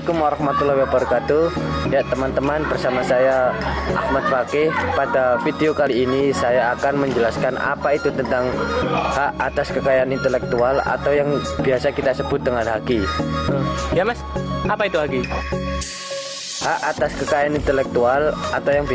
Assalamualaikum warahmatullahi wabarakatuh. Ya teman-teman, bersama saya Ahmad Fakih. Pada video kali ini saya akan menjelaskan apa itu tentang hak atas kekayaan intelektual atau yang biasa kita sebut dengan HAKI. Ya mas, apa itu HAKI? Hak atas kekayaan intelektual atau yang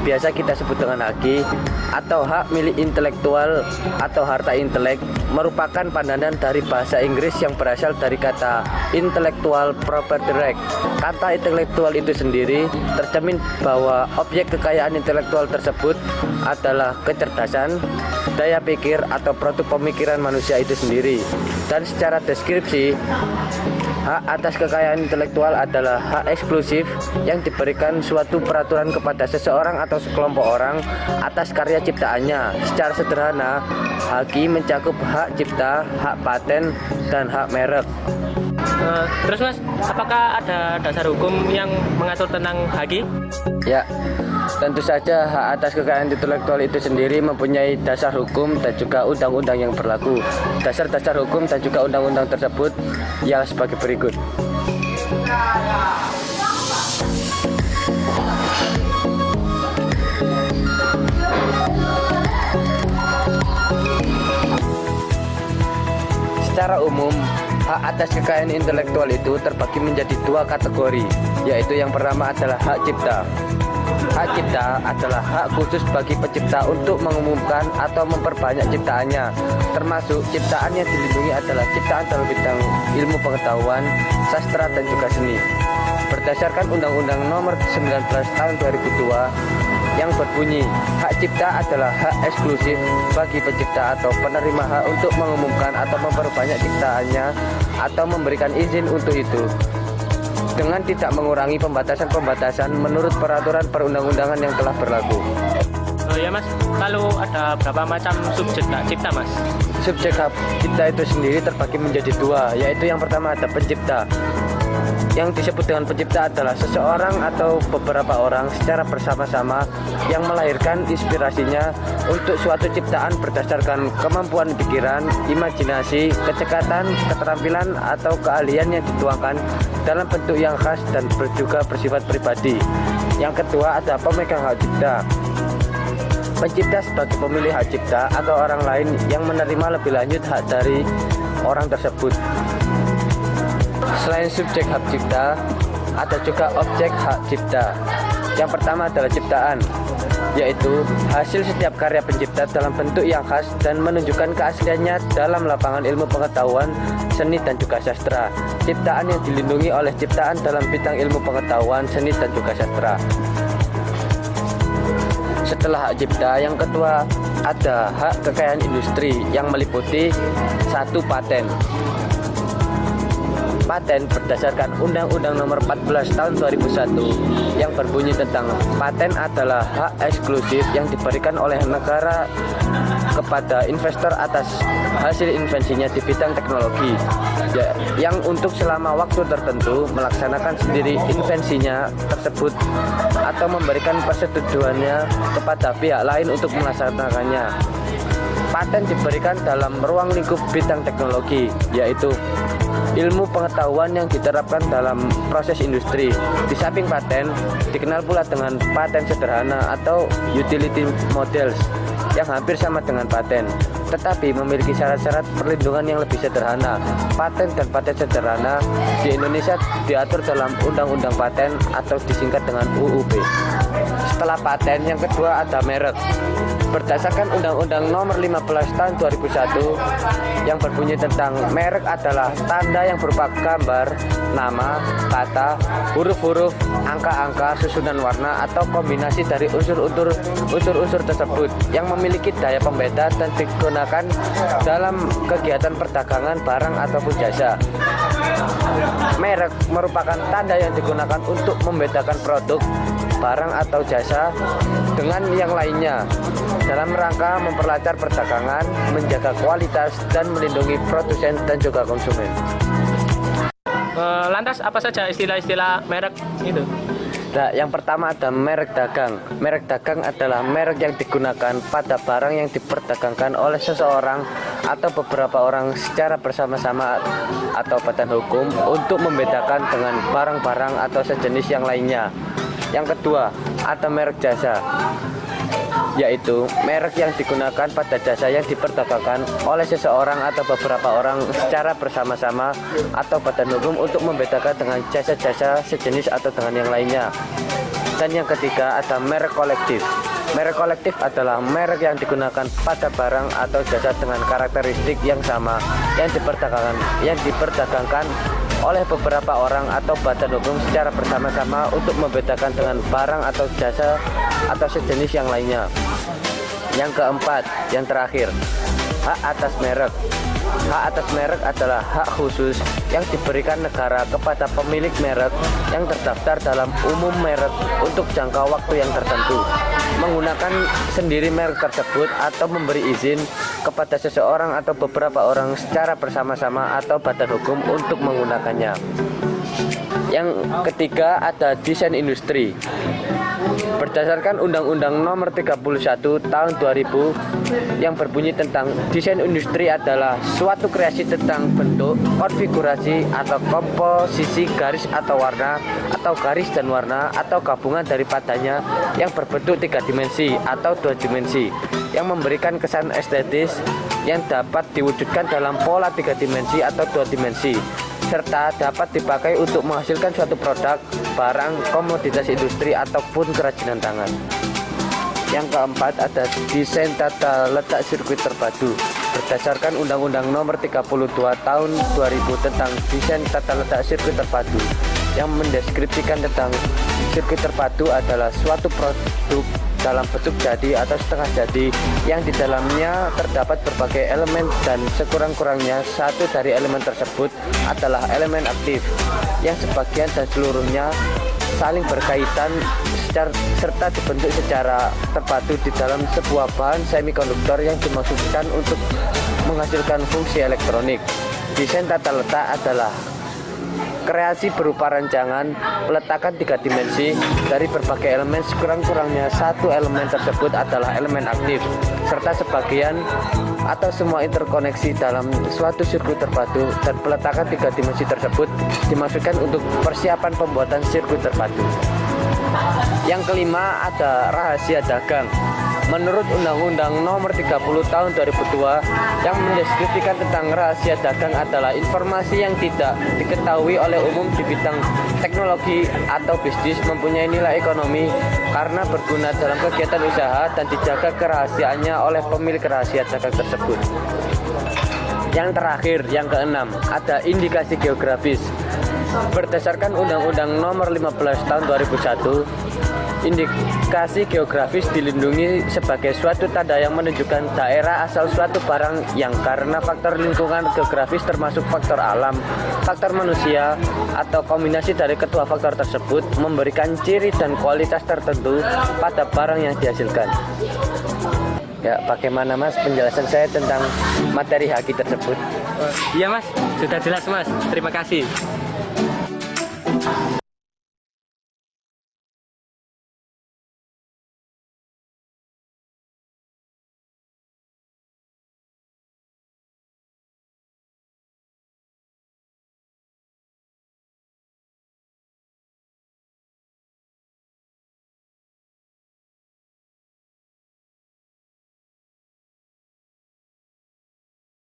biasa kita sebut dengan HAKI atau hak milik intelektual atau harta intelek merupakan pandangan dari bahasa Inggris yang berasal dari kata intellectual property right. Kata intelektual itu sendiri tercermin bahwa objek kekayaan intelektual tersebut adalah kecerdasan, daya pikir atau produk pemikiran manusia itu sendiri. Dan secara deskripsi, hak atas kekayaan intelektual adalah hak eksklusif yang diberikan suatu peraturan kepada seseorang atau sekelompok orang atas karya ciptaannya. Secara sederhana, HAKI mencakup hak cipta, hak paten, dan hak merek. Terus mas, apakah ada dasar hukum yang mengatur tentang HAKI? Ya, tentu saja hak atas kekayaan intelektual itu sendiri mempunyai dasar hukum dan juga undang-undang yang berlaku. Dasar-dasar hukum dan juga undang-undang tersebut ialah sebagai berikut. Secara umum, hak atas kekayaan intelektual itu terbagi menjadi dua kategori, yaitu yang pertama adalah hak cipta. Hak cipta adalah hak khusus bagi pencipta untuk mengumumkan atau memperbanyak ciptaannya, termasuk ciptaan yang dilindungi adalah ciptaan dalam bidang ilmu pengetahuan, sastra, dan juga seni. Berdasarkan Undang-Undang Nomor 19 Tahun 2002 yang berbunyi, hak cipta adalah hak eksklusif bagi pencipta atau penerima hak untuk mengumumkan atau memperbanyak ciptaannya atau memberikan izin untuk itu, dengan tidak mengurangi pembatasan-pembatasan menurut peraturan perundang-undangan yang telah berlaku. Ya mas, lalu ada berapa macam subjek hak cipta mas? Subjek hak cipta itu sendiri terbagi menjadi dua, yaitu yang pertama ada pencipta. Yang disebut dengan pencipta adalah seseorang atau beberapa orang secara bersama-sama yang melahirkan inspirasinya untuk suatu ciptaan berdasarkan kemampuan pikiran, imajinasi, kecekatan, keterampilan, atau keahlian yang dituangkan dalam bentuk yang khas dan juga bersifat pribadi. Yang kedua ada pemegang hak cipta. Pencipta sebagai pemilik hak cipta atau orang lain yang menerima lebih lanjut hak dari orang tersebut. Selain subjek hak cipta, ada juga objek hak cipta. Yang pertama adalah ciptaan, yaitu hasil setiap karya pencipta dalam bentuk yang khas dan menunjukkan keasliannya dalam lapangan ilmu pengetahuan, seni, dan juga sastra. Ciptaan yang dilindungi oleh ciptaan dalam bidang ilmu pengetahuan, seni, dan juga sastra. Setelah hak cipta, yang kedua ada hak kekayaan industri yang meliputi satu paten. Paten berdasarkan Undang-Undang Nomor 14 Tahun 2001 yang berbunyi tentang paten adalah hak eksklusif yang diberikan oleh negara kepada investor atas hasil invensinya di bidang teknologi, yang untuk selama waktu tertentu melaksanakan sendiri invensinya tersebut atau memberikan persetujuannya kepada pihak lain untuk melaksanakannya. Paten diberikan dalam ruang lingkup bidang teknologi, yaitu ilmu pengetahuan yang diterapkan dalam proses industri. Di samping paten, dikenal pula dengan paten sederhana atau utility models yang hampir sama dengan paten, tetapi memiliki syarat-syarat perlindungan yang lebih sederhana. Paten dan paten sederhana di Indonesia diatur dalam Undang-Undang Paten atau disingkat dengan UUP. Setelah paten, yang kedua ada merek. Berdasarkan Undang-Undang Nomor 15 Tahun 2001 yang berbunyi tentang merek adalah tanda yang berupa gambar, nama, kata, huruf-huruf, angka-angka, susunan warna, atau kombinasi dari unsur-unsur tersebut yang memiliki daya pembeda dan digunakan dalam kegiatan perdagangan barang ataupun jasa. Merek merupakan tanda yang digunakan untuk membedakan produk, barang atau jasa dengan yang lainnya dalam rangka memperlancar perdagangan, menjaga kualitas, dan melindungi produsen dan juga konsumen. Lantas apa saja istilah-istilah merek itu? Nah, yang pertama ada merek dagang. Merek dagang adalah merek yang digunakan pada barang yang diperdagangkan oleh seseorang atau beberapa orang secara bersama-sama atau badan hukum untuk membedakan dengan barang-barang atau sejenis yang lainnya. Yang kedua, ada merek jasa, yaitu merek yang digunakan pada jasa yang diperdagangkan oleh seseorang atau beberapa orang secara bersama-sama atau badan hukum untuk membedakan dengan jasa-jasa sejenis atau dengan yang lainnya. Dan yang ketiga ada merek kolektif. Merek kolektif adalah merek yang digunakan pada barang atau jasa dengan karakteristik yang sama yang diperdagangkan oleh beberapa orang atau badan hukum secara bersama-sama untuk membedakan dengan barang atau jasa atau sejenis yang lainnya. Yang keempat, yang terakhir, hak atas merek. Hak atas merek adalah hak khusus yang diberikan negara kepada pemilik merek yang terdaftar dalam umum merek untuk jangka waktu yang tertentu, menggunakan sendiri merek tersebut atau memberi izin kepada seseorang atau beberapa orang secara bersama-sama atau badan hukum untuk menggunakannya. Yang ketiga ada desain industri. Berdasarkan Undang-Undang Nomor 31 Tahun 2000 yang berbunyi tentang desain industri adalah suatu kreasi tentang bentuk, konfigurasi atau komposisi garis atau warna atau garis dan warna atau gabungan daripadanya yang berbentuk 3 dimensi atau 2 dimensi yang memberikan kesan estetis yang dapat diwujudkan dalam pola 3 dimensi atau 2 dimensi serta dapat dipakai untuk menghasilkan suatu produk, barang, komoditas industri ataupun kerajinan tangan. Yang keempat ada desain tata letak sirkuit terpadu. Berdasarkan Undang-Undang Nomor 32 Tahun 2000 tentang desain tata letak sirkuit terpadu yang mendeskripsikan tentang sirkuit terpadu adalah suatu produk dalam bentuk jadi atau setengah jadi yang di dalamnya terdapat berbagai elemen dan sekurang-kurangnya satu dari elemen tersebut adalah elemen aktif yang sebagian dan seluruhnya saling berkaitan serta dibentuk secara terpadu di dalam sebuah bahan semikonduktor yang dimaksudkan untuk menghasilkan fungsi elektronik. Desain tata letak adalah kreasi berupa rancangan peletakan 3 dimensi dari berbagai elemen sekurang-kurangnya satu elemen tersebut adalah elemen aktif serta sebagian atau semua interkoneksi dalam suatu sirkuit terpadu dan peletakan 3 dimensi tersebut dimaksudkan untuk persiapan pembuatan sirkuit terpadu. Yang kelima ada rahasia dagang. Menurut Undang-Undang Nomor 30 Tahun 2002 yang mendeskripsikan tentang rahasia dagang adalah informasi yang tidak diketahui oleh umum di bidang teknologi atau bisnis mempunyai nilai ekonomi karena berguna dalam kegiatan usaha dan dijaga kerahasiaannya oleh pemilik rahasia dagang tersebut. Yang terakhir, yang keenam, ada indikasi geografis. Berdasarkan Undang-Undang Nomor 15 Tahun 2001, indikasi geografis dilindungi sebagai suatu tanda yang menunjukkan daerah asal suatu barang yang karena faktor lingkungan geografis termasuk faktor alam, faktor manusia, atau kombinasi dari kedua faktor tersebut memberikan ciri dan kualitas tertentu pada barang yang dihasilkan. Ya, bagaimana Mas penjelasan saya tentang materi haki tersebut? Iya Mas, sudah jelas Mas. Terima kasih.